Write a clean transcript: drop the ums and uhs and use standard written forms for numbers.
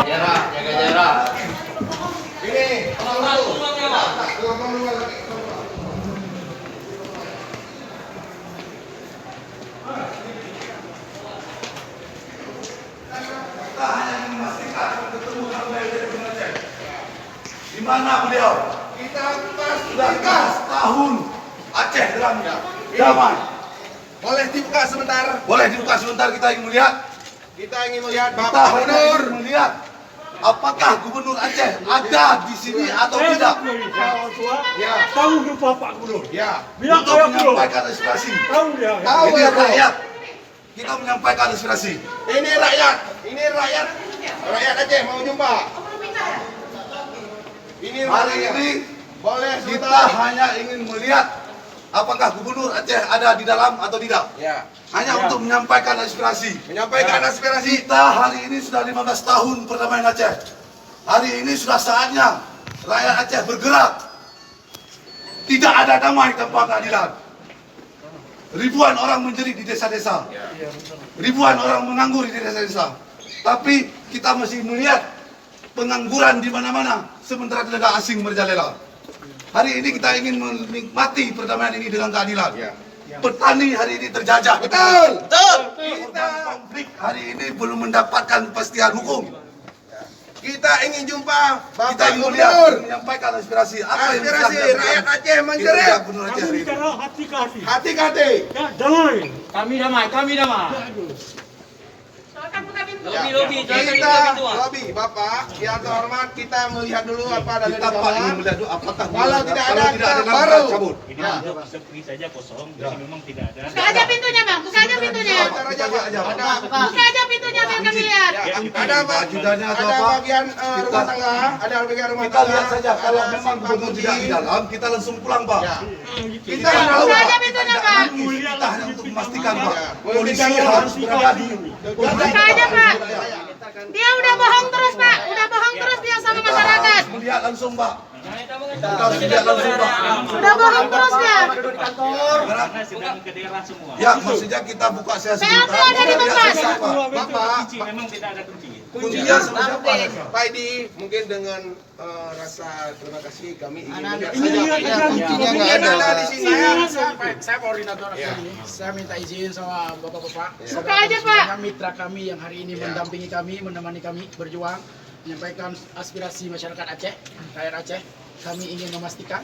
jaga jarak. Ini, kita hanya ingin memastikan ketemu sampai dari Aceh. Di mana beliau? Kita sudah tahun Aceh dalam damai. Boleh dibuka sebentar. Boleh dibuka sebentar, kita ingin melihat. Kita ingin melihat Kita Bapak hanya Gubernur. ingin melihat apakah Gubernur Aceh ada di sini atau tidak. Ya, Tahu lupa Pak Gubernur. ya. Bilang Untuk saya Gubernur. menyampaikan aspirasi. Tahu dia. Tahu Ini ya, Bu. rakyat. Kita menyampaikan aspirasi. Ini rakyat. Ini rakyat. Rakyat Aceh mau jumpa. Ini Hari rakyat. ini Boleh kita sebentar. hanya ingin melihat apakah Gubernur Aceh ada di dalam atau tidak. Ya. Hanya untuk menyampaikan aspirasi. Menyampaikan aspirasi. Kita hari ini sudah 15 tahun perdamaian Aceh. Hari ini sudah saatnya rakyat Aceh bergerak. Tidak ada damai tanpa keadilan. Ribuan orang menjerit di desa-desa. Ribuan orang menganggur di desa-desa. Tapi kita masih melihat pengangguran di mana-mana sementara tenaga asing merajalela. Hari ini kita ingin menikmati perdamaian ini dengan keadilan. Petani hari ini terjajah. Betul. Korban konflik hari ini belum mendapatkan kepastian hukum. Kita ingin jumpa Kita Bapak ingin melihat, Gubernur. menyampaikan aspirasi apa yang bisa Aspirasi dilakukan rakyat Aceh kinerja menjerit. Gubernur Aceh Kami hari ini. bicara hati ke hati. Hati hati. Ya, damai. Kami damai. Kita lobby Bapak yang terhormat, kita melihat dulu apa ada di Kita Pak ingin dalam. melihat dulu apakah Kalau tidak ada, kita dalam, baru. kita cabut. Ini sepi saja kosong, jadi memang tidak ada. Buka aja pintunya, Bang. Buka aja pintunya. Sebentar aja, Pak. Ada Buka aja pintunya biar kami lihat. ada Ajudannya atau apa? bagian rumah tangga, ada bagian rumah Kita tangga. lihat saja kalau ada memang si Pak Gubernur Budi. tidak di dalam, kita langsung pulang Pak. Ya. Kita Kita tahu Buka Pak. aja pintunya, Pak. Kita hanya untuk memastikan Pak. Ya. Polisi harus berada di. Buka aja, Pak. Dia udah bohong terus, Pak. Udah bohong terus dia sama Kita masyarakat. harus melihat langsung Pak. Kita harus melihat langsung Pak. Udah bohong terus dia. Karena sedang ke daerah semua. Ya, maksudnya kita buka saya PLT sebentar. ada di Lihat tempat. selesai, Pak. Bapak, Kunci memang tidak ada kunci. Kuncinya sama siapa? Pak Edi, mungkin dengan rasa terima kasih kami ingin melihat Ini saja. lihat aja. Kuncinya nggak ada di sini. Saya koordinator Ya. ini. Saya minta izin sama bapak-bapak. Buka aja, Pak. Semuanya mitra kami yang hari ini mendampingi kami, menemani kami berjuang, menyampaikan aspirasi masyarakat Aceh, rakyat Aceh. Kami ingin memastikan